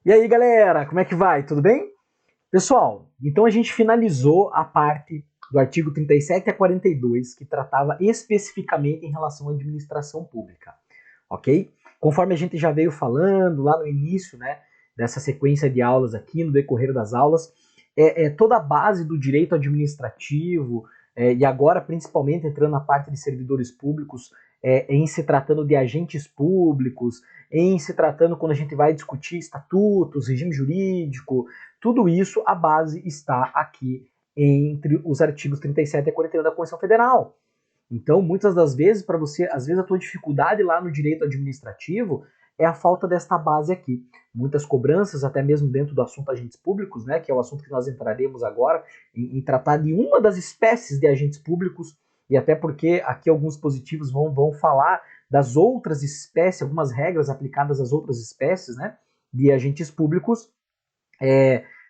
E aí, galera, como é que vai? Tudo bem? Pessoal, então a gente finalizou a parte do artigo 37 a 42, que tratava especificamente em relação à administração pública, ok? Conforme a gente já veio falando lá no início, né, dessa sequência de aulas aqui, no decorrer das aulas, toda a base do direito administrativo, e agora principalmente entrando na parte de servidores públicos, em se tratando de agentes públicos, em se tratando quando a gente vai discutir estatutos, regime jurídico, tudo isso, a base está aqui entre os artigos 37 e 41 da Constituição Federal. Então, muitas das vezes, para você, às vezes a tua dificuldade lá no direito administrativo é a falta desta base aqui. Muitas cobranças, até mesmo dentro do assunto agentes públicos, né, que é o assunto que nós entraremos agora, em tratar de uma das espécies de agentes públicos, e até porque aqui alguns positivos vão falar das outras espécies, algumas regras aplicadas às outras espécies, né, de agentes públicos,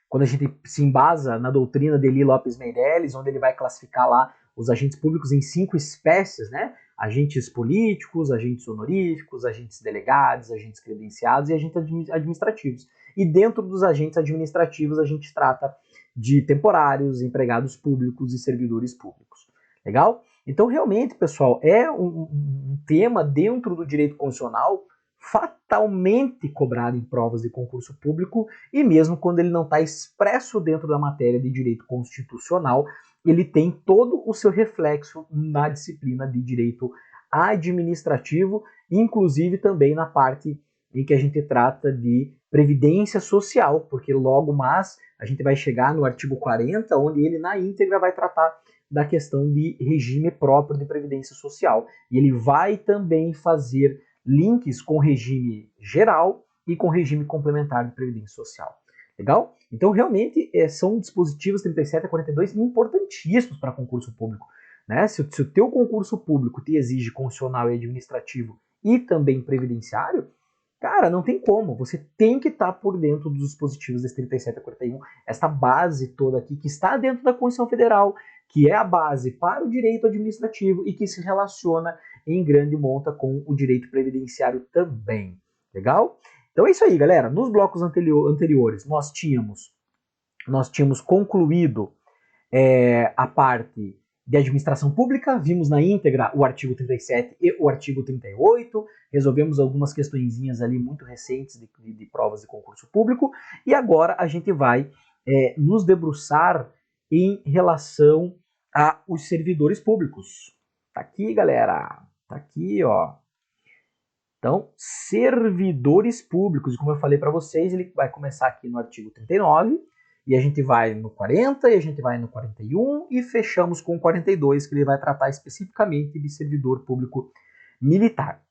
quando a gente se embasa na doutrina de Eli Lopes Meireles, onde ele vai classificar lá os agentes públicos em 5 espécies, né? Agentes políticos, agentes honoríficos, agentes delegados, agentes credenciados e agentes administrativos. E dentro dos agentes administrativos a gente trata de temporários, empregados públicos e servidores públicos. Legal? Então, realmente, pessoal, é um tema dentro do direito constitucional fatalmente cobrado em provas de concurso público, e mesmo quando ele não está expresso dentro da matéria de direito constitucional, ele tem todo o seu reflexo na disciplina de direito administrativo, inclusive também na parte em que a gente trata de previdência social, porque logo mais a gente vai chegar no artigo 40, onde ele na íntegra vai tratar da questão de regime próprio de previdência social. E ele vai também fazer links com regime geral e com regime complementar de previdência social. Legal? Então, realmente, são dispositivos 37 a 42 importantíssimos para concurso público. Né? Se o teu concurso público te exige constitucional e administrativo e também previdenciário, cara, não tem como. Você tem que estar por dentro dos dispositivos desse 37 a 41, esta base toda aqui que está dentro da Constituição Federal, que é a base para o direito administrativo e que se relaciona em grande monta com o direito previdenciário também. Legal? Então é isso aí, galera. Nos blocos anteriores, nós tínhamos concluído a parte de administração pública, vimos na íntegra o artigo 37 e o artigo 38, resolvemos algumas questõezinhas ali muito recentes de provas de concurso público, e agora a gente vai nos debruçar em relação aos servidores públicos. Tá aqui, galera. Tá aqui, ó. Então, servidores públicos, e como eu falei para vocês, ele vai começar aqui no artigo 39, e a gente vai no 40, e a gente vai no 41, e fechamos com o 42, que ele vai tratar especificamente de servidor público militar.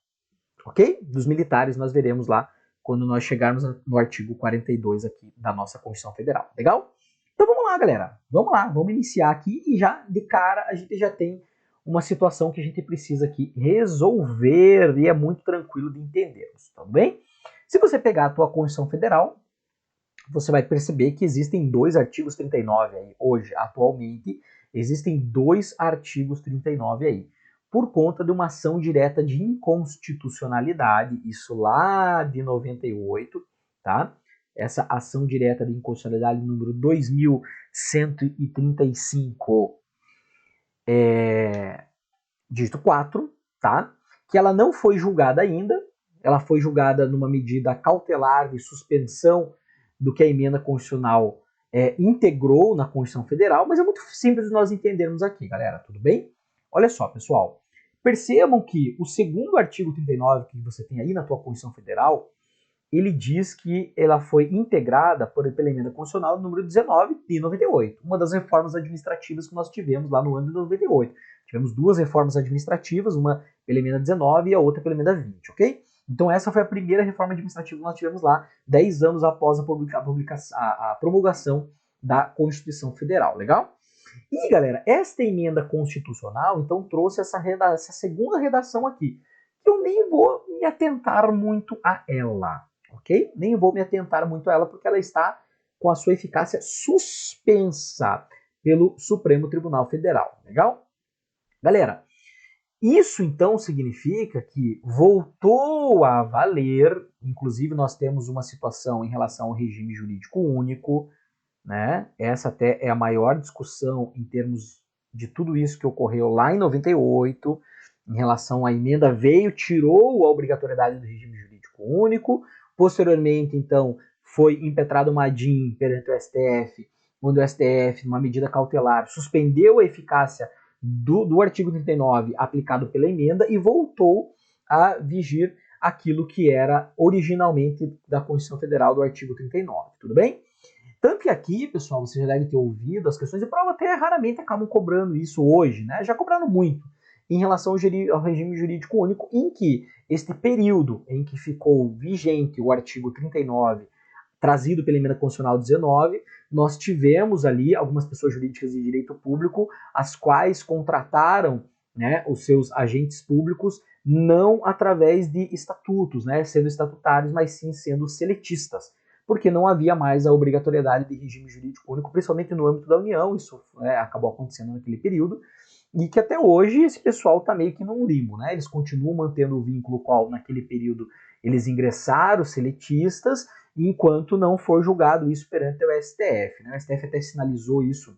Ok? Dos militares nós veremos lá quando nós chegarmos no artigo 42 aqui da nossa Constituição Federal. Legal? Então vamos lá, galera. Vamos lá, vamos iniciar aqui, e já de cara a gente já tem uma situação que a gente precisa aqui resolver, e é muito tranquilo de entendermos, tá bem? Se você pegar a tua Constituição Federal, você vai perceber que existem dois artigos 39 aí. Hoje, atualmente, existem dois artigos 39 aí, por conta de uma ação direta de inconstitucionalidade, isso lá de 98, tá? Essa ação direta de inconstitucionalidade número 2135, dígito 4, tá? Que ela não foi julgada ainda, ela foi julgada numa medida cautelar de suspensão do que a emenda constitucional integrou na Constituição Federal, mas é muito simples de nós entendermos aqui, galera, tudo bem? Olha só, pessoal, percebam que o segundo artigo 39 que você tem aí na tua Constituição Federal, ele diz que ela foi integrada pela emenda constitucional número 19 de 98, uma das reformas administrativas que nós tivemos lá no ano de 98. Tivemos duas reformas administrativas, uma pela emenda 19 e a outra pela emenda 20, ok? Então essa foi a primeira reforma administrativa que nós tivemos lá, 10 anos após a promulgação da Constituição Federal, legal? E, galera, esta emenda constitucional, então, trouxe essa segunda redação aqui, que eu nem vou me atentar muito a ela, ok? Nem vou me atentar muito a ela, porque ela está com a sua eficácia suspensa pelo Supremo Tribunal Federal, legal? Galera, Isso, então, significa que voltou a valer, inclusive nós temos uma situação em relação ao regime jurídico único, né? Essa até é a maior discussão em termos de tudo isso que ocorreu lá em 98, em relação à emenda veio, tirou a obrigatoriedade do regime jurídico único, posteriormente, então, foi impetrado uma DIN perante o STF, onde o STF, numa medida cautelar, suspendeu a eficácia do artigo 39 aplicado pela emenda e voltou a vigir aquilo que era originalmente da Constituição Federal do artigo 39, tudo bem? Tanto que aqui, pessoal, você já deve ter ouvido, as questões de prova até raramente acabam cobrando isso hoje, né? Já cobraram muito em relação ao regime jurídico único, em que este período em que ficou vigente o artigo 39, trazido pela emenda constitucional 19, nós tivemos ali algumas pessoas jurídicas de direito público, as quais contrataram, né, os seus agentes públicos não através de estatutos, né, sendo estatutários, mas sim sendo seletistas, porque não havia mais a obrigatoriedade de regime jurídico único, principalmente no âmbito da União, isso acabou acontecendo naquele período, e que até hoje esse pessoal está meio que num limbo, né? Eles continuam mantendo o vínculo qual naquele período eles ingressaram seletistas, enquanto não for julgado isso perante o STF. Né? O STF até sinalizou isso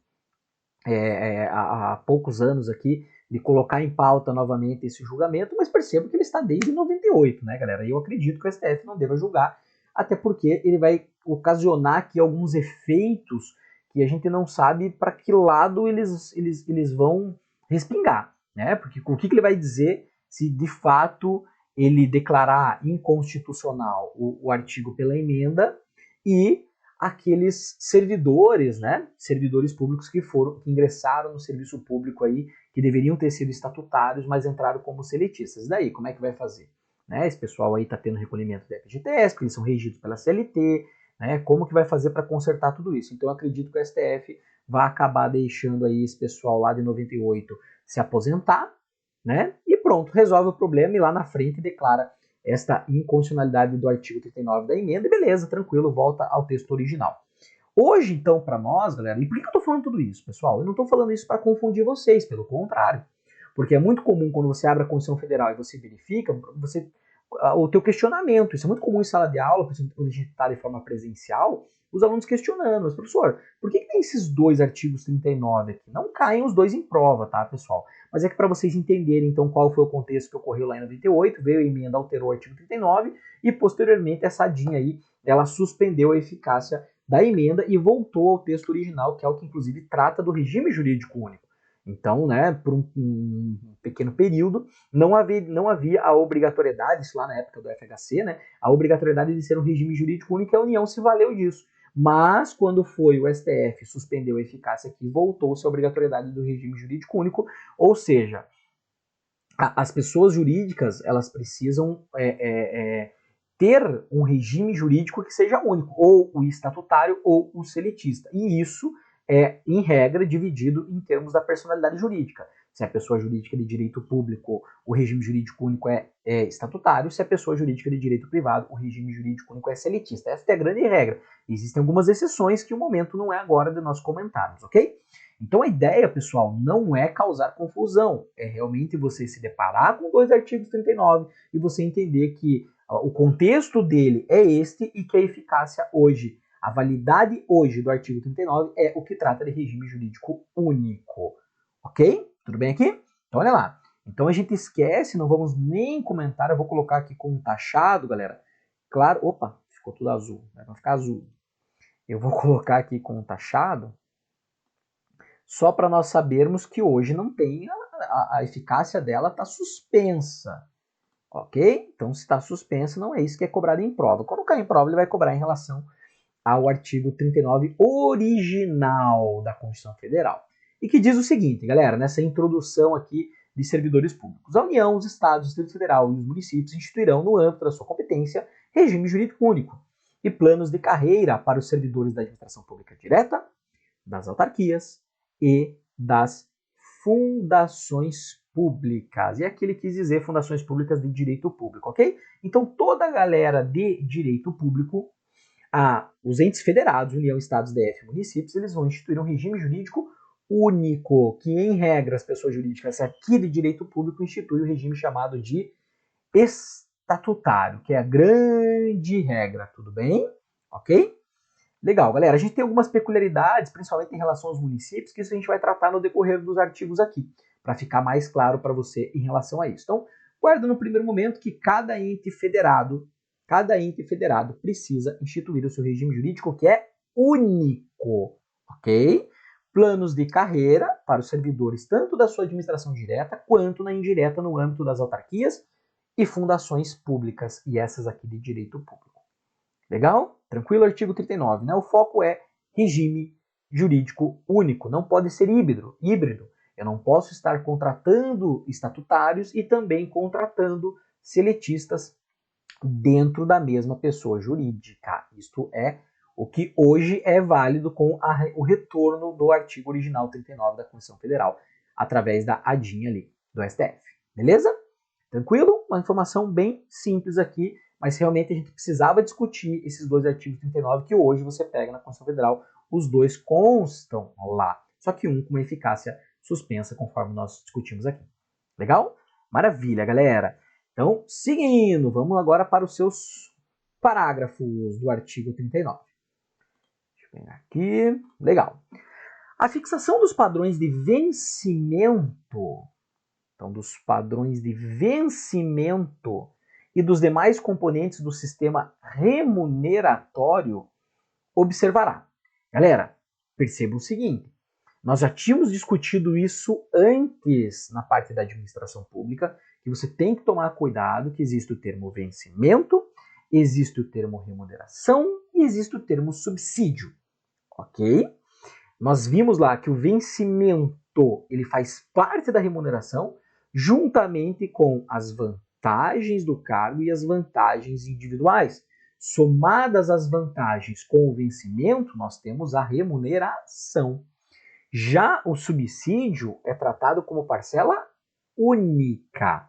há poucos anos aqui, de colocar em pauta novamente esse julgamento, mas percebo que ele está desde 98, né, galera? E eu acredito que o STF não deva julgar, até porque ele vai ocasionar aqui alguns efeitos que a gente não sabe para que lado eles vão respingar, né? Porque o que ele vai dizer se de fato ele declarar inconstitucional o artigo pela emenda e aqueles servidores, né, servidores públicos que ingressaram no serviço público aí, que deveriam ter sido estatutários, mas entraram como seletistas. E daí, como é que vai fazer? Né, esse pessoal aí está tendo recolhimento da FGTS, porque eles são regidos pela CLT, né, como que vai fazer para consertar tudo isso? Então eu acredito que o STF vai acabar deixando aí esse pessoal lá de 98 se aposentar, né, e pronto, resolve o problema e lá na frente declara esta inconstitucionalidade do artigo 39 da emenda e beleza, tranquilo, volta ao texto original. Hoje, então, para nós, galera, e por que eu estou falando tudo isso, pessoal? Eu não estou falando isso para confundir vocês, pelo contrário. Porque é muito comum quando você abre a Constituição Federal e você verifica, o teu questionamento. Isso é muito comum em sala de aula, por exemplo, quando a gente está de forma presencial, os alunos questionando, mas professor, por que tem esses dois artigos 39 aqui? Não caem os dois em prova, tá, pessoal? Mas é que para vocês entenderem, então, qual foi o contexto que ocorreu lá em 98, veio a emenda, alterou o artigo 39 e, posteriormente, essa DIN aí, ela suspendeu a eficácia da emenda e voltou ao texto original, que é o que, inclusive, trata do regime jurídico único. Então, né, por um pequeno período, não havia a obrigatoriedade, isso lá na época do FHC, né, a obrigatoriedade de ser um regime jurídico único, e a União se valeu disso. Mas, quando foi o STF suspendeu a eficácia aqui, voltou-se a obrigatoriedade do regime jurídico único, ou seja, as pessoas jurídicas, elas precisam ter um regime jurídico que seja único, ou o estatutário ou o seletista. E isso é, em regra, dividido em termos da personalidade jurídica. Se é a pessoa jurídica de direito público, o regime jurídico único é estatutário. Se é a pessoa jurídica de direito privado, o regime jurídico único é seletista. Essa é a grande regra. Existem algumas exceções que o momento não é agora de nós comentarmos, ok? Então a ideia, pessoal, não é causar confusão. É realmente você se deparar com dois artigos 39 e você entender que o contexto dele é este e que a eficácia hoje, a validade hoje do artigo 39 é o que trata de regime jurídico único. Ok? Tudo bem aqui? Então olha lá. Então a gente esquece, não vamos nem comentar, eu vou colocar aqui com um taxado, galera. Claro, opa, ficou tudo azul, vai ficar azul. Eu vou colocar aqui com um taxado, só para nós sabermos que hoje não tem, a eficácia dela está suspensa. Ok? Então, se está suspensa, não é isso que é cobrado em prova. Quando cair em prova, ele vai cobrar em relação ao artigo 39 original da Constituição Federal. E que diz o seguinte, galera, nessa introdução aqui de servidores públicos. A União, os Estados, o Distrito Federal e os municípios instituirão, no âmbito da sua competência, regime jurídico único e planos de carreira para os servidores da administração pública direta, das autarquias e das fundações públicas. E aqui ele quis dizer fundações públicas de direito público, ok? Então toda a galera de direito público, os entes federados, União, Estados, DF, municípios, eles vão instituir um regime jurídico único, que em regra as pessoas jurídicas aqui de direito público instituem o regime chamado de estatutário, que é a grande regra, tudo bem? Ok? Legal, galera, a gente tem algumas peculiaridades, principalmente em relação aos municípios, que isso a gente vai tratar no decorrer dos artigos aqui, para ficar mais claro para você em relação a isso. Então, guarda no primeiro momento que cada ente federado precisa instituir o seu regime jurídico que é único, ok? Planos de carreira para os servidores, tanto da sua administração direta quanto na indireta no âmbito das autarquias e fundações públicas, e essas aqui de direito público. Legal? Tranquilo? Artigo 39, né? O foco é regime jurídico único, não pode ser híbrido. Eu não posso estar contratando estatutários e também contratando seletistas dentro da mesma pessoa jurídica. Isto é o que hoje é válido com o retorno do artigo original 39 da Constituição Federal, através da ADIM ali, do STF. Beleza? Tranquilo? Uma informação bem simples aqui, mas realmente a gente precisava discutir esses dois artigos 39 que hoje você pega na Constituição Federal. Os dois constam lá, só que um com uma eficácia suspensa, conforme nós discutimos aqui. Legal? Maravilha, galera! Então, seguindo, vamos agora para os seus parágrafos do artigo 39. Deixa eu pegar aqui. Legal. A fixação dos padrões de vencimento, então dos padrões de vencimento e dos demais componentes do sistema remuneratório observará. Galera, perceba o seguinte, nós já tínhamos discutido isso antes na parte da administração pública, que você tem que tomar cuidado que existe o termo vencimento, existe o termo remuneração e existe o termo subsídio, ok? Nós vimos lá que o vencimento ele faz parte da remuneração juntamente com as vantagens do cargo e as vantagens individuais. Somadas as vantagens com o vencimento, nós temos a remuneração. Já o subsídio é tratado como parcela única.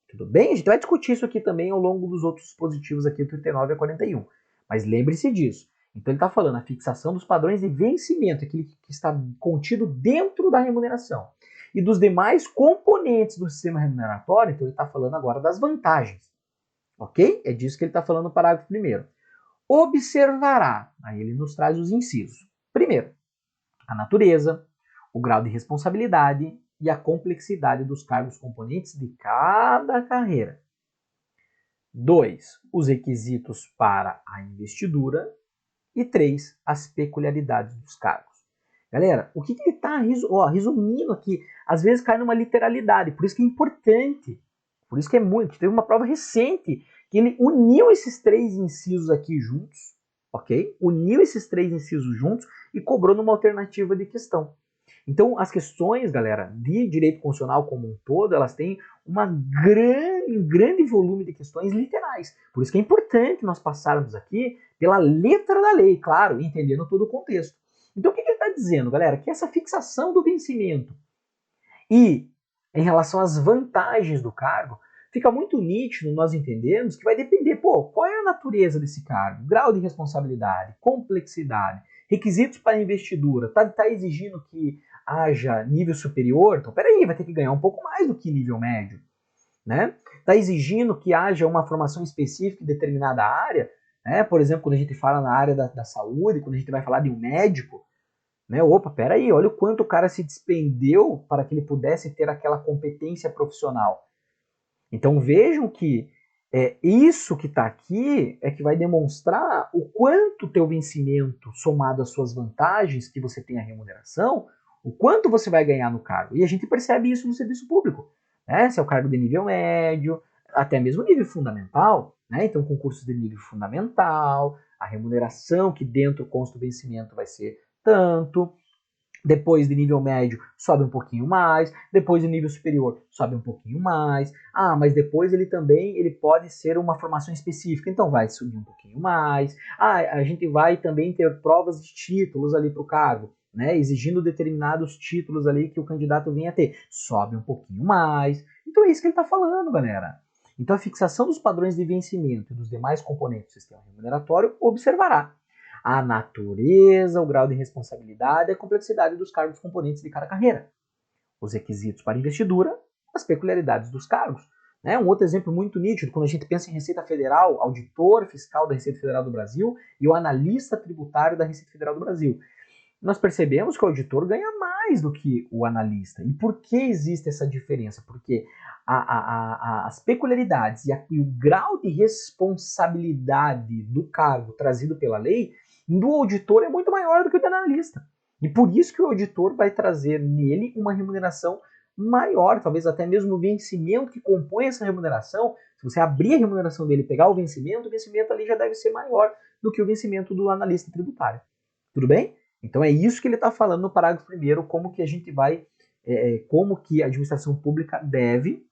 Tudo bem? A gente vai discutir isso aqui também ao longo dos outros dispositivos aqui, 39 a 41. Mas lembre-se disso. Então ele está falando a fixação dos padrões de vencimento, aquele que está contido dentro da remuneração. E dos demais componentes do sistema remuneratório, então ele está falando agora das vantagens. Ok? É disso que ele está falando no parágrafo primeiro. Observará, aí ele nos traz os incisos. Primeiro, a natureza, o grau de responsabilidade e a complexidade dos cargos componentes de cada carreira. 2. Os requisitos para a investidura. E 3. As peculiaridades dos cargos. Galera, o que ele está resumindo aqui? Às vezes cai numa literalidade, por isso que é importante. Por isso que é muito. Teve uma prova recente que ele uniu esses 3 incisos aqui juntos, ok? Uniu esses 3 incisos juntos e cobrou numa alternativa de questão. Então, as questões, galera, de direito constitucional como um todo, elas têm um grande volume de questões literais. Por isso que é importante nós passarmos aqui pela letra da lei, claro, entendendo todo o contexto. Então, o que ele está dizendo, galera? Que essa fixação do vencimento e em relação às vantagens do cargo, fica muito nítido nós entendermos que vai depender, qual é a natureza desse cargo? Grau de responsabilidade, complexidade, requisitos para investidura, tá exigindo que haja nível superior? Então, peraí, vai ter que ganhar um pouco mais do que nível médio, né? Está exigindo que haja uma formação específica em determinada área, né? Por exemplo, quando a gente fala na área da saúde, quando a gente vai falar de um médico, né? Opa, peraí, olha o quanto o cara se despendeu para que ele pudesse ter aquela competência profissional. Então vejam que isso que está aqui é que vai demonstrar o quanto o teu vencimento, somado às suas vantagens que você tem a remuneração, o quanto você vai ganhar no cargo. E a gente percebe isso no serviço público, né? Se é o cargo de nível médio, até mesmo nível fundamental, né? Então concursos de nível fundamental, a remuneração que dentro consta o vencimento vai ser tanto. Depois de nível médio, sobe um pouquinho mais. Depois de nível superior, sobe um pouquinho mais. Mas depois ele pode ser uma formação específica, então vai subir um pouquinho mais. A gente vai também ter provas de títulos ali para o cargo, né? Exigindo determinados títulos ali que o candidato venha a ter. Sobe um pouquinho mais. Então é isso que ele está falando, galera. Então a fixação dos padrões de vencimento e dos demais componentes do sistema remuneratório observará. a natureza, o grau de responsabilidade e a complexidade dos cargos componentes de cada carreira, os requisitos para investidura, as peculiaridades dos cargos. Né? Um outro exemplo muito nítido, quando a gente pensa em Receita Federal, auditor fiscal da Receita Federal do Brasil e o analista tributário da Receita Federal do Brasil. Nós percebemos que o auditor ganha mais do que o analista. E por que existe essa diferença? Porque as peculiaridades e o grau de responsabilidade do cargo trazido pela lei do auditor é muito maior do que o do analista. E por isso que o auditor vai trazer nele uma remuneração maior, talvez até mesmo o vencimento que compõe essa remuneração. Se você abrir a remuneração dele e pegar o vencimento ali já deve ser maior do que o vencimento do analista tributário. Tudo bem? Então é isso que ele está falando no parágrafo 1º, como que a gente vai, como que a administração pública deve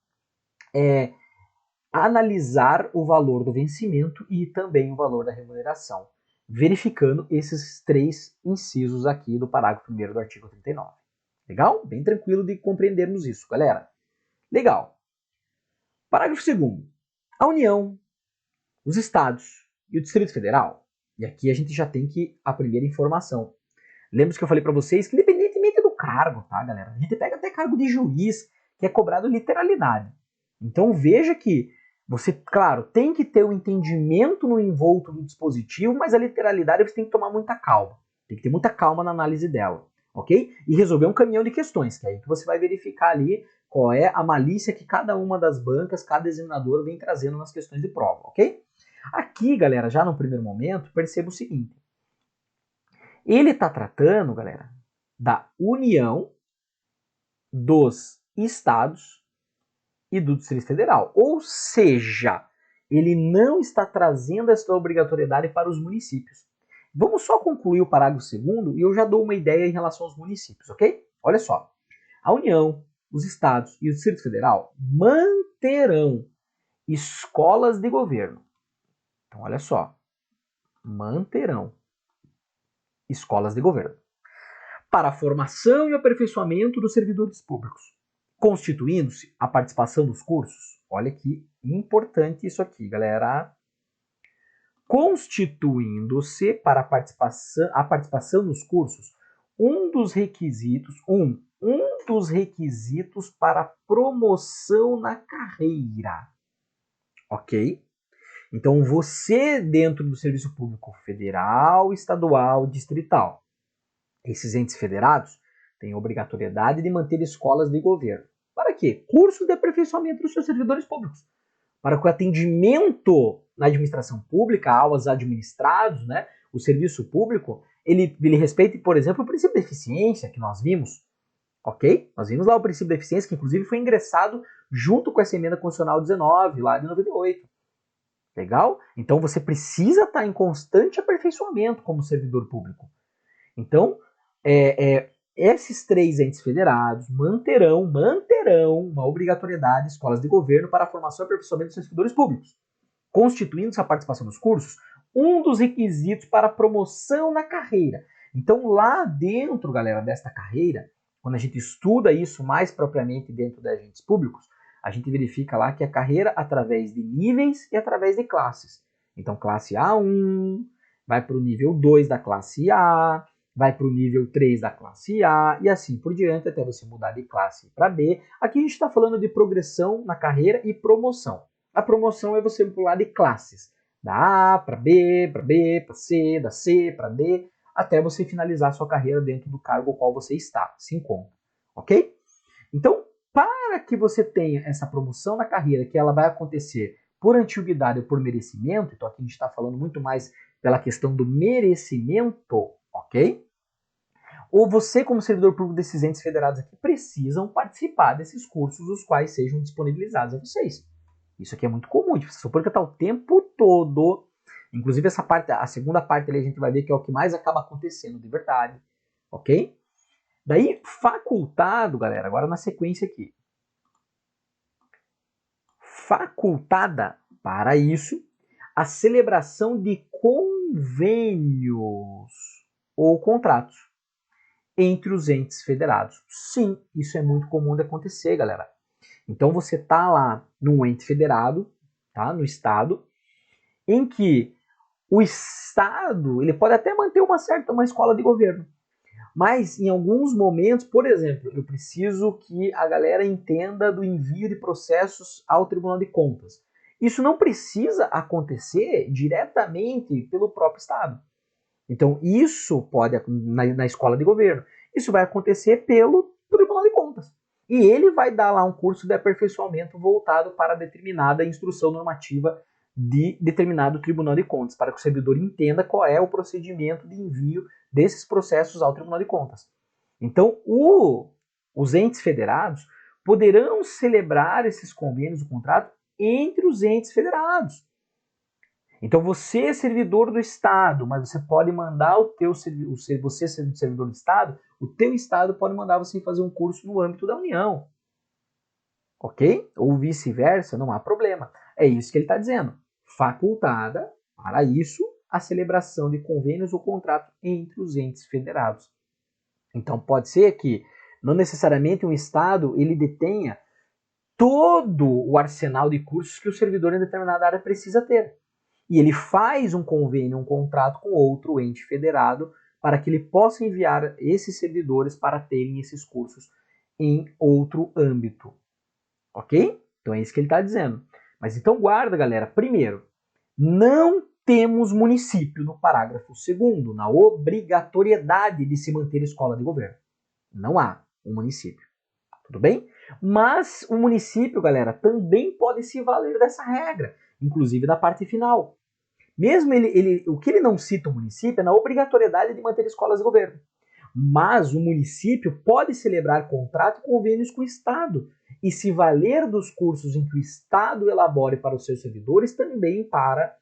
analisar o valor do vencimento e também o valor da remuneração, verificando esses 3 incisos aqui do parágrafo 1º do artigo 39. Legal? Bem tranquilo de compreendermos isso, galera. Legal. Parágrafo 2º. A União, os Estados e o Distrito Federal. E aqui a gente já tem que a primeira informação. Lembra que eu falei para vocês que independentemente do cargo, tá, galera? A gente pega até cargo de juiz, que é cobrado literalidade. Então veja que você, claro, tem que ter o entendimento no envolto do dispositivo, mas a literalidade você tem que tomar muita calma. Tem que ter muita calma na análise dela, ok? E resolver um caminhão de questões, que é aí que você vai verificar ali qual é a malícia que cada uma das bancas, cada examinador vem trazendo nas questões de prova, ok? Aqui, galera, já no primeiro momento, perceba o seguinte. Ele está tratando, galera, da união dos estados e do Distrito Federal. Ou seja, ele não está trazendo essa obrigatoriedade para os municípios. Vamos só concluir o parágrafo 2º e eu já dou uma ideia em relação aos municípios, ok? Olha só. A União, os estados e o Distrito Federal manterão escolas de governo. Então, olha só. Manterão escolas de governo para a formação e aperfeiçoamento dos servidores públicos, constituindo-se a participação dos cursos. Olha que importante isso aqui, galera. Constituindo-se para a participação nos cursos um dos requisitos para promoção na carreira. Ok? Então você dentro do serviço público federal, estadual, distrital, esses entes federados têm obrigatoriedade de manter escolas de governo. Para quê? Curso de aperfeiçoamento dos seus servidores públicos. Para que o atendimento na administração pública, aos administrados, né, o serviço público, ele respeite, por exemplo, o princípio da eficiência que nós vimos. Ok? Nós vimos lá o princípio da eficiência, que inclusive foi ingressado junto com essa emenda constitucional 19, lá de 98. Legal? Então você precisa estar em constante aperfeiçoamento como servidor público. Então, esses 3 entes federados manterão uma obrigatoriedade de escolas de governo para a formação e aperfeiçoamento dos servidores públicos, constituindo-se a participação nos cursos um dos requisitos para a promoção na carreira. Então, lá dentro, galera, desta carreira, quando a gente estuda isso mais propriamente dentro dos agentes públicos, a gente verifica lá que a carreira através de níveis e através de classes. Então, classe A1 vai para o nível 2 da classe A, vai para o nível 3 da classe A e assim por diante, até você mudar de classe para B. Aqui a gente está falando de progressão na carreira e promoção. A promoção é você pular de classes, da A para B, para C, da C para D, até você finalizar a sua carreira dentro do cargo ao qual você está, se encontra. Ok? Então, para que você tenha essa promoção na carreira, que ela vai acontecer por antiguidade ou por merecimento, então aqui a gente está falando muito mais pela questão do merecimento, ok? Ou você, como servidor público desses entes federados aqui, precisam participar desses cursos, os quais sejam disponibilizados a vocês. Isso aqui é muito comum, você supõe que está o tempo todo. Inclusive essa parte, a segunda parte ali a gente vai ver que é o que mais acaba acontecendo de verdade, ok? Daí, facultado, galera, agora na sequência aqui. Facultada para isso a celebração de convênios ou contratos entre os entes federados. Sim, isso é muito comum de acontecer, galera. Então você tá lá num ente federado, tá, no estado, em que o Estado ele pode até manter uma escola de governo, mas em alguns momentos, por exemplo, eu preciso que a galera entenda do envio de processos ao Tribunal de Contas. Isso não precisa acontecer diretamente pelo próprio Estado. Então, isso pode, na escola de governo, isso vai acontecer pelo Tribunal de Contas. E ele vai dar lá um curso de aperfeiçoamento voltado para determinada instrução normativa de determinado Tribunal de Contas, para que o servidor entenda qual é o procedimento de envio desses processos ao Tribunal de Contas. Então, os entes federados poderão celebrar esses convênios, o contrato, entre os entes federados. Então você é servidor do Estado, mas você pode mandar você sendo servidor do Estado, o teu Estado pode mandar você fazer um curso no âmbito da União. Ok? Ou vice-versa, não há problema. É isso que ele está dizendo. Facultada, para isso, a celebração de convênios ou contratos entre os entes federados. Então pode ser que não necessariamente um Estado ele detenha todo o arsenal de cursos que o servidor em determinada área precisa ter. E ele faz um convênio, um contrato com outro ente federado para que ele possa enviar esses servidores para terem esses cursos em outro âmbito. Ok? Então é isso que ele está dizendo. Mas então guarda, galera. Primeiro, não temos município no parágrafo 2º, na obrigatoriedade de se manter escola de governo. Não há um município. Tudo bem? Mas o município, galera, também pode se valer dessa regra, inclusive da parte final. Mesmo o que ele não cita o município é na obrigatoriedade de manter escolas de governo. Mas o município pode celebrar contrato e convênios com o Estado e se valer dos cursos em que o Estado elabore para os seus servidores também para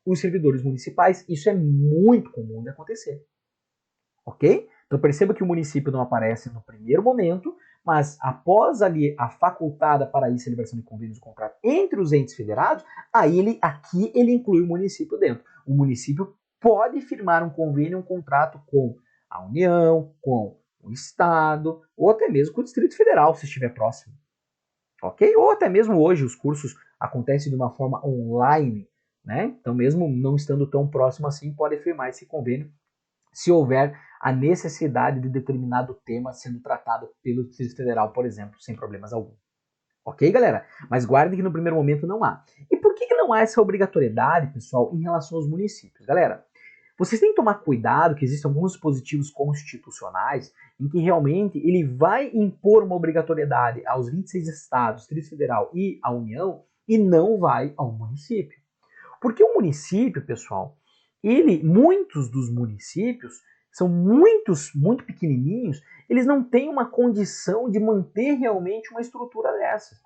os servidores municipais. Isso é muito comum de acontecer. Ok? Então perceba que o município não aparece no primeiro momento, mas após ali a facultada para isso a celebração de convênios de contrato entre os entes federados, aí aqui ele inclui o município dentro. O município pode firmar um convênio, um contrato com a União, com o Estado, ou até mesmo com o Distrito Federal, se estiver próximo. Ok? Ou até mesmo hoje os cursos acontecem de uma forma online, né? Então mesmo não estando tão próximo assim, pode firmar esse convênio se houver a necessidade de determinado tema sendo tratado pelo Distrito Federal, por exemplo, sem problemas algum. Ok, galera? Mas guardem que no primeiro momento não há. E por que não há essa obrigatoriedade, pessoal, em relação aos municípios? Galera, vocês têm que tomar cuidado que existem alguns dispositivos constitucionais em que realmente ele vai impor uma obrigatoriedade aos 26 estados, Distrito Federal e à União e não vai ao município. Porque o município, pessoal, muitos dos municípios são muito pequenininhos, eles não têm uma condição de manter realmente uma estrutura dessas.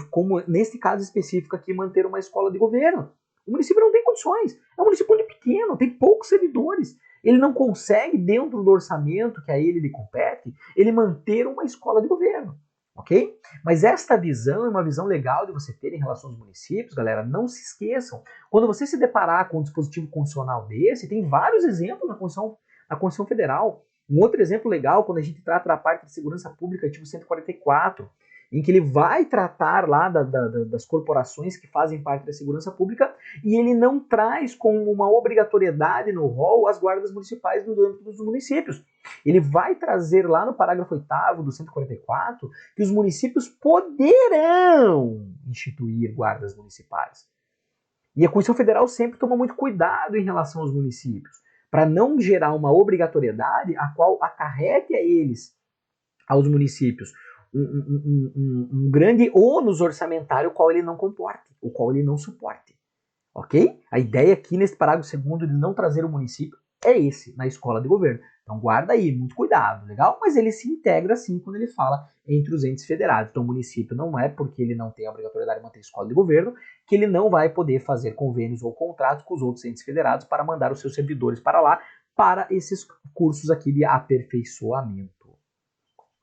Como nesse caso específico aqui, manter uma escola de governo. O município não tem condições. É um município muito pequeno, tem poucos servidores. Ele não consegue, dentro do orçamento que a ele lhe compete, ele manter uma escola de governo. Ok? Mas esta visão é uma visão legal de você ter em relação aos municípios, galera. Não se esqueçam. Quando você se deparar com um dispositivo constitucional desse, tem vários exemplos na Constituição Federal. Um outro exemplo legal, quando a gente trata da parte de segurança pública, artigo 144, em que ele vai tratar lá das corporações que fazem parte da segurança pública e ele não traz como uma obrigatoriedade no rol as guardas municipais no âmbito dos municípios. Ele vai trazer lá no parágrafo 8º do 144 que os municípios poderão instituir guardas municipais. E a Constituição Federal sempre toma muito cuidado em relação aos municípios, para não gerar uma obrigatoriedade a qual acarrete a eles, aos municípios, um grande ônus orçamentário o qual ele não comporte, o qual ele não suporte. Ok? A ideia aqui nesse parágrafo 2º de não trazer o município é esse, na escola de governo. Então guarda aí, muito cuidado, legal? Mas ele se integra sim quando ele fala entre os entes federados. Então o município não é porque ele não tem a obrigatoriedade de manter a escola de governo que ele não vai poder fazer convênios ou contratos com os outros entes federados para mandar os seus servidores para lá para esses cursos aqui de aperfeiçoamento.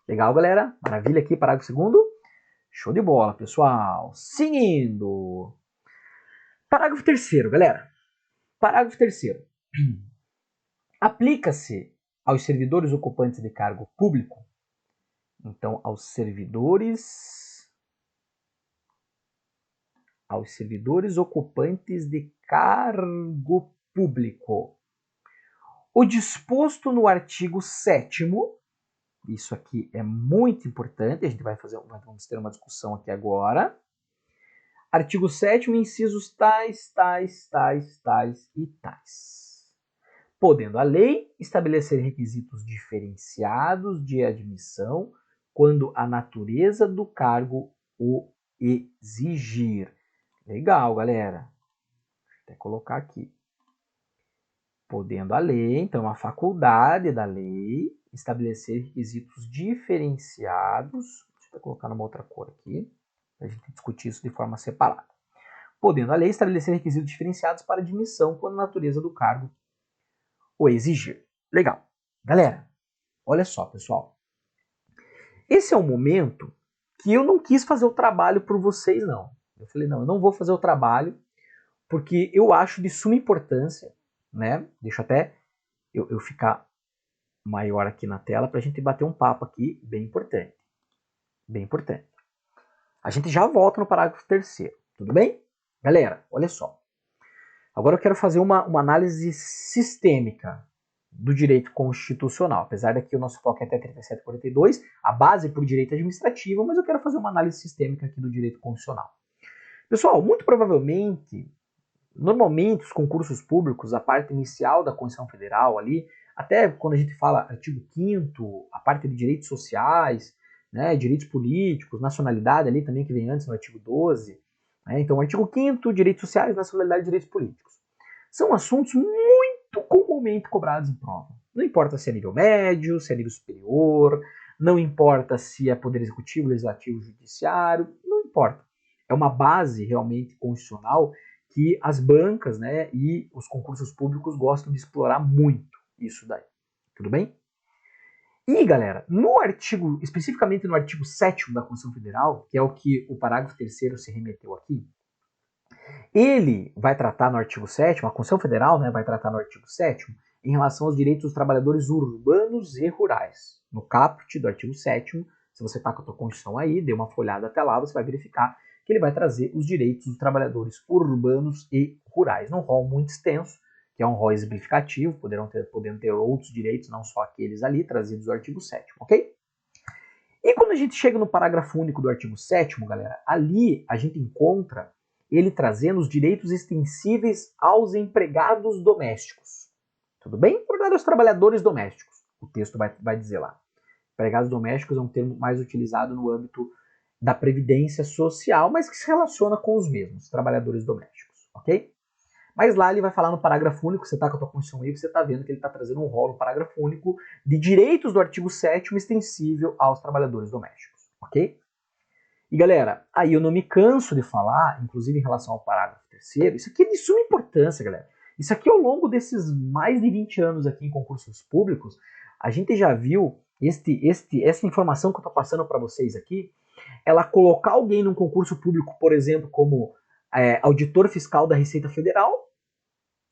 Legal, galera? Maravilha aqui, parágrafo 2º? Show de bola, pessoal. Seguindo. Parágrafo 3º, galera. Parágrafo 3º. Aplica-se aos servidores ocupantes de cargo público, então aos servidores ocupantes de cargo público. O disposto no artigo 7º, isso aqui é muito importante, a gente vamos ter uma discussão aqui agora. Artigo 7º, incisos tais e tais. Podendo a lei estabelecer requisitos diferenciados de admissão quando a natureza do cargo o exigir. Legal, galera. Vou até colocar aqui. Podendo a lei, então a faculdade da lei, estabelecer requisitos diferenciados. Deixa eu colocar numa outra cor aqui, para a gente discutir isso de forma separada. Podendo a lei estabelecer requisitos diferenciados para admissão quando a natureza do cargo o exigir. Legal. Galera, olha só, pessoal. Esse é um momento que eu não quis fazer o trabalho por vocês, não. Eu falei, não, eu não vou fazer o trabalho, porque eu acho de suma importância, né? Deixa até eu ficar maior aqui na tela para a gente bater um papo aqui bem importante. Bem importante. A gente já volta no parágrafo 3º, tudo bem? Galera, olha só. Agora eu quero fazer uma análise sistêmica do direito constitucional. Apesar daqui o nosso foco é até 3742, a base para o direito administrativo, mas eu quero fazer uma análise sistêmica aqui do direito constitucional. Pessoal, muito provavelmente, normalmente os concursos públicos, a parte inicial da Constituição Federal ali, até quando a gente fala artigo 5º, a parte de direitos sociais, né, direitos políticos, nacionalidade ali também que vem antes no artigo 12, então, artigo 5º, direitos sociais, nacionalidade e direitos políticos. São assuntos muito comumente cobrados em prova. Não importa se é nível médio, se é nível superior, não importa se é poder executivo, legislativo, judiciário, não importa. É uma base realmente constitucional que as bancas, né, e os concursos públicos gostam de explorar muito isso daí. Tudo bem? E, galera, especificamente no artigo 7º da Constituição Federal, que é o que o parágrafo 3º se remeteu aqui, ele vai tratar no artigo 7º, a Constituição Federal, né, vai tratar no artigo 7º, em relação aos direitos dos trabalhadores urbanos e rurais. No caput do artigo 7º, se você está com a tua Constituição aí, dê uma folhada até lá, você vai verificar que ele vai trazer os direitos dos trabalhadores urbanos e rurais. Num rol muito extenso, que é um rol exemplificativo, podendo ter outros direitos, não só aqueles ali, trazidos do artigo 7º, ok? E quando a gente chega no parágrafo único do artigo 7º, galera, ali a gente encontra ele trazendo os direitos extensíveis aos empregados domésticos. Tudo bem? Verdade, aos trabalhadores domésticos. O texto vai dizer lá. Empregados domésticos é um termo mais utilizado no âmbito da previdência social, mas que se relaciona com os mesmos, trabalhadores domésticos, ok? Mas lá ele vai falar no parágrafo único, você está com a tua Constituição aí, você está vendo que ele está trazendo um rol no parágrafo único de direitos do artigo 7º extensível aos trabalhadores domésticos, ok? E galera, aí eu não me canso de falar, inclusive em relação ao parágrafo 3º, isso aqui é de suma importância, galera. Isso aqui ao longo desses mais de 20 anos aqui em concursos públicos, a gente já viu essa informação que eu estou passando para vocês aqui, ela colocar alguém num concurso público, por exemplo, como auditor fiscal da Receita Federal,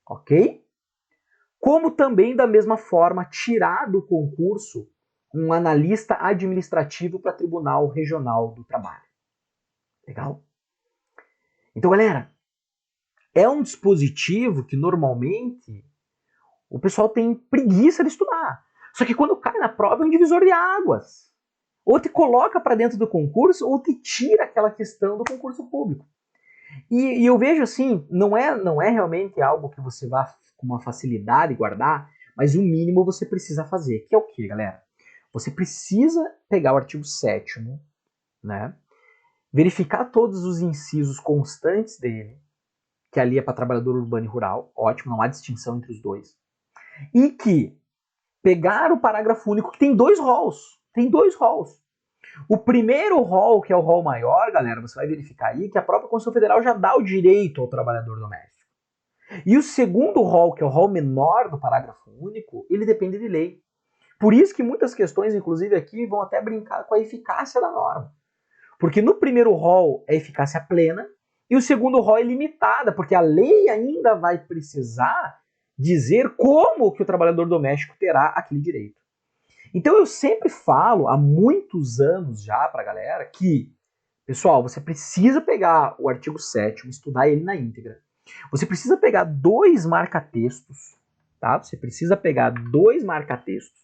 ok? Como também, da mesma forma, tirar do concurso um analista administrativo para Tribunal Regional do Trabalho. Legal? Então, galera, é um dispositivo que normalmente o pessoal tem preguiça de estudar. Só que quando cai na prova é um divisor de águas. Ou te coloca para dentro do concurso, ou te tira aquela questão do concurso público. E eu vejo assim, não é realmente algo que você vá com uma facilidade guardar, mas o mínimo você precisa fazer. Que é o que, galera? Você precisa pegar o artigo 7º, né? Verificar todos os incisos constantes dele, que ali é para trabalhador urbano e rural, ótimo, não há distinção entre os dois. E que pegar o parágrafo único, que tem dois rols. O primeiro rol, que é o rol maior, galera, você vai verificar aí que a própria Constituição Federal já dá o direito ao trabalhador doméstico. E o segundo rol, que é o rol menor do parágrafo único, ele depende de lei. Por isso que muitas questões, inclusive aqui, vão até brincar com a eficácia da norma. Porque no primeiro rol é eficácia plena, e o segundo rol é limitada, porque a lei ainda vai precisar dizer como que o trabalhador doméstico terá aquele direito. Então eu sempre falo, há muitos anos já pra galera, que, pessoal, você precisa pegar o artigo 7º, estudar ele na íntegra. Você precisa pegar 2 marca-textos, tá? Você precisa pegar 2 marca-textos,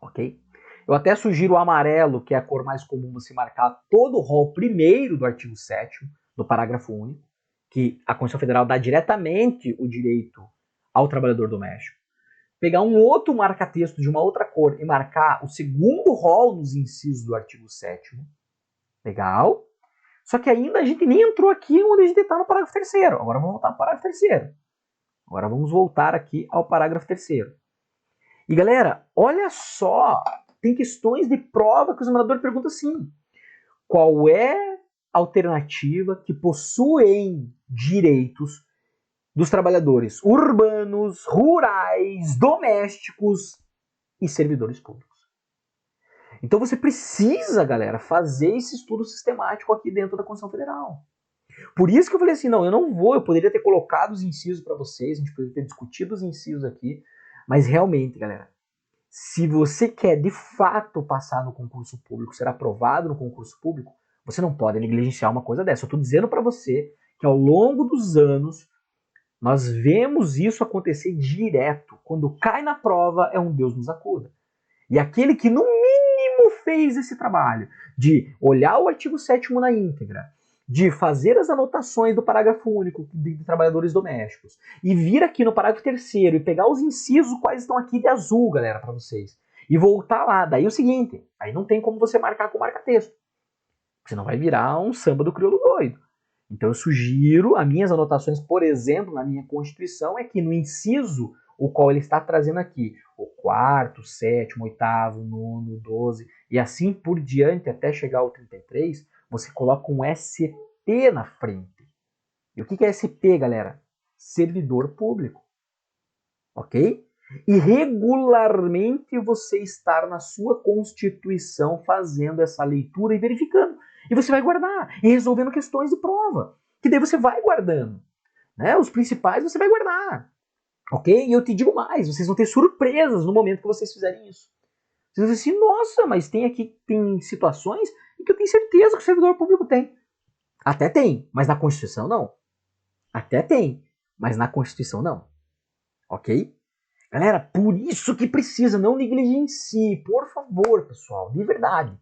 ok? Eu até sugiro o amarelo, que é a cor mais comum, você marcar todo o rol primeiro do artigo 7º, do parágrafo único, que a Constituição Federal dá diretamente o direito ao trabalhador doméstico. Pegar um outro marca-texto de uma outra cor e marcar o segundo rol nos incisos do artigo 7º. Legal? Só que ainda a gente nem entrou aqui onde a gente está no parágrafo 3º. Agora vamos voltar ao parágrafo 3º. Agora vamos voltar aqui ao parágrafo 3º. E galera, olha só, tem questões de prova que o examinador pergunta assim: qual é a alternativa que possuem direitos dos trabalhadores urbanos, rurais, domésticos e servidores públicos? Então você precisa, galera, fazer esse estudo sistemático aqui dentro da Constituição Federal. Por isso que eu falei assim, não, eu não vou, eu poderia ter colocado os incisos para vocês, a gente poderia ter discutido os incisos aqui, mas realmente, galera, se você quer de fato passar no concurso público, ser aprovado no concurso público, você não pode negligenciar uma coisa dessa. Eu estou dizendo para você que ao longo dos anos, nós vemos isso acontecer direto. Quando cai na prova, é um Deus nos acuda. E aquele que no mínimo fez esse trabalho de olhar o artigo 7º na íntegra, de fazer as anotações do parágrafo único de trabalhadores domésticos e vir aqui no parágrafo 3º e pegar os incisos quais estão aqui de azul, galera, para vocês, e voltar lá. Daí é o seguinte, aí não tem como você marcar com marca-texto, senão vai virar um samba do crioulo doido. Então eu sugiro, as minhas anotações, por exemplo, na minha Constituição, é que no inciso o qual ele está trazendo aqui, o 4º, 7º, 8º, 9º, 12 e assim por diante até chegar ao 33, você coloca um SP na frente. E o que é SP, galera? Servidor público. Ok? E regularmente você estar na sua Constituição fazendo essa leitura e verificando. E você vai guardar e resolvendo questões de prova. Que daí você vai guardando. Né? Os principais você vai guardar. Ok? E eu te digo mais, vocês vão ter surpresas no momento que vocês fizerem isso. Vocês vão dizer assim, nossa, mas tem situações em que eu tenho certeza que o servidor público tem. Até tem, mas na Constituição não. Até tem, mas na Constituição não. Ok? Galera, por isso que precisa, não negligencie, por favor, pessoal, de verdade.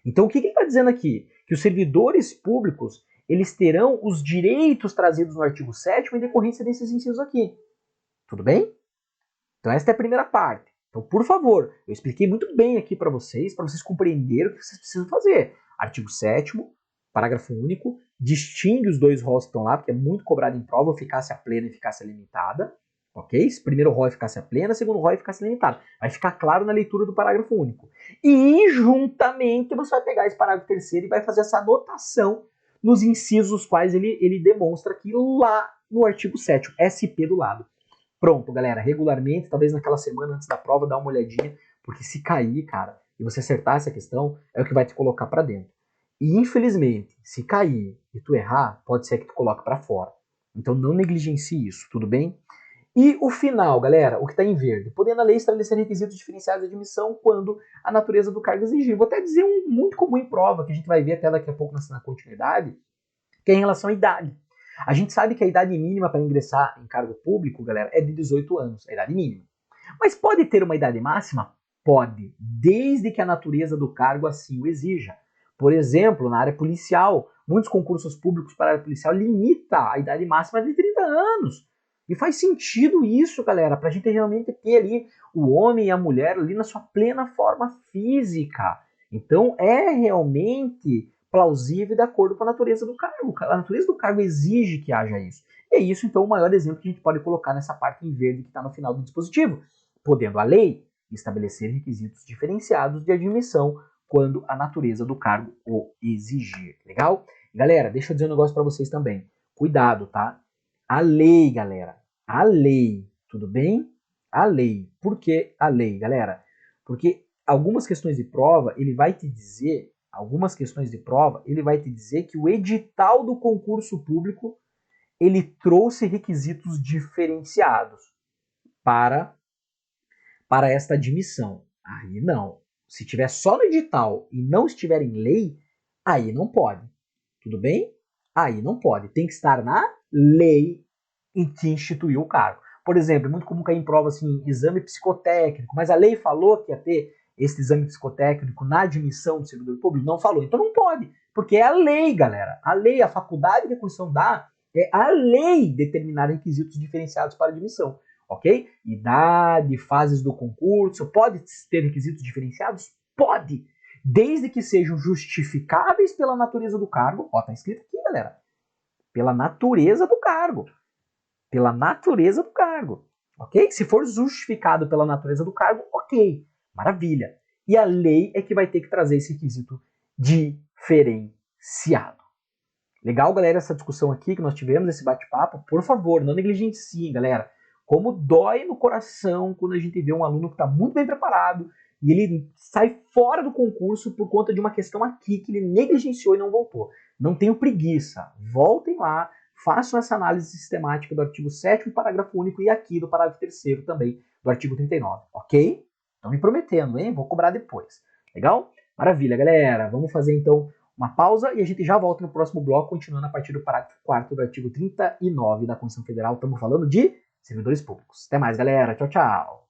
Então o que ele está dizendo aqui? Que os servidores públicos, eles terão os direitos trazidos no artigo 7º em decorrência desses incisos aqui. Tudo bem? Então esta é a primeira parte. Então, por favor, eu expliquei muito bem aqui para vocês compreenderem o que vocês precisam fazer. Artigo 7º, parágrafo único, distingue os 2 rolos que estão lá, porque é muito cobrado em prova, eficácia plena e eficácia limitada. Ok? Primeiro rol é eficácia plena, segundo rol é eficácia limitada. Vai ficar claro na leitura do parágrafo único. E, juntamente, você vai pegar esse parágrafo 3º e vai fazer essa anotação nos incisos os quais ele demonstra aqui lá no artigo 7º, SP do lado. Pronto, galera, regularmente, talvez naquela semana antes da prova, dá uma olhadinha, porque se cair, cara, e você acertar essa questão, é o que vai te colocar para dentro. E, infelizmente, se cair e tu errar, pode ser que tu coloque para fora. Então não negligencie isso, tudo bem? E o final, galera, o que está em verde, podendo a lei estabelecer requisitos diferenciados de admissão quando a natureza do cargo exigir. Vou até dizer um muito comum em prova, que a gente vai ver até daqui a pouco na continuidade, que é em relação à idade. A gente sabe que a idade mínima para ingressar em cargo público, galera, é de 18 anos, a idade mínima. Mas pode ter uma idade máxima? Pode, desde que a natureza do cargo assim o exija. Por exemplo, na área policial, muitos concursos públicos para a área policial limita a idade máxima de 30 anos. E faz sentido isso, galera, para a gente realmente ter ali o homem e a mulher ali na sua plena forma física. Então é realmente plausível de acordo com a natureza do cargo. A natureza do cargo exige que haja isso. E é isso, então, o maior exemplo que a gente pode colocar nessa parte em verde que está no final do dispositivo. Podendo a lei estabelecer requisitos diferenciados de admissão quando a natureza do cargo o exigir. Legal? Galera, deixa eu dizer um negócio para vocês também. Cuidado, tá? A lei, galera. A lei. Tudo bem? A lei. Por que a lei, galera? Porque algumas questões de prova, ele vai te dizer que o edital do concurso público, ele trouxe requisitos diferenciados para esta admissão. Aí não. Se tiver só no edital e não estiver em lei, aí não pode. Tudo bem? Aí não pode, tem que estar na lei em que instituiu o cargo. Por exemplo, é muito comum cair em prova assim, exame psicotécnico, mas a lei falou que ia ter esse exame psicotécnico na admissão do servidor público? Não falou, então não pode, porque é a lei, galera. A lei, a faculdade de Constituição dá, é a lei determinar requisitos diferenciados para admissão, ok? Idade, fases do concurso, pode ter requisitos diferenciados? Pode, desde que sejam justificáveis pela natureza do cargo. Ó, tá escrito aqui, galera. Pela natureza do cargo. Pela natureza do cargo. Ok? Se for justificado pela natureza do cargo, ok. Maravilha. E a lei é que vai ter que trazer esse requisito diferenciado. Legal, galera, essa discussão aqui que nós tivemos, esse bate-papo. Por favor, não negligenciem, galera. Como dói no coração quando a gente vê um aluno que está muito bem preparado e ele sai fora do concurso por conta de uma questão aqui que ele negligenciou e não voltou. Não tenham preguiça. Voltem lá, façam essa análise sistemática do artigo 7º, parágrafo único, e aqui do parágrafo 3º também, do artigo 39, ok? Estão me prometendo, hein? Vou cobrar depois. Legal? Maravilha, galera. Vamos fazer, então, uma pausa e a gente já volta no próximo bloco, continuando a partir do parágrafo 4º do artigo 39 da Constituição Federal. Estamos falando de servidores públicos. Até mais, galera. Tchau, tchau.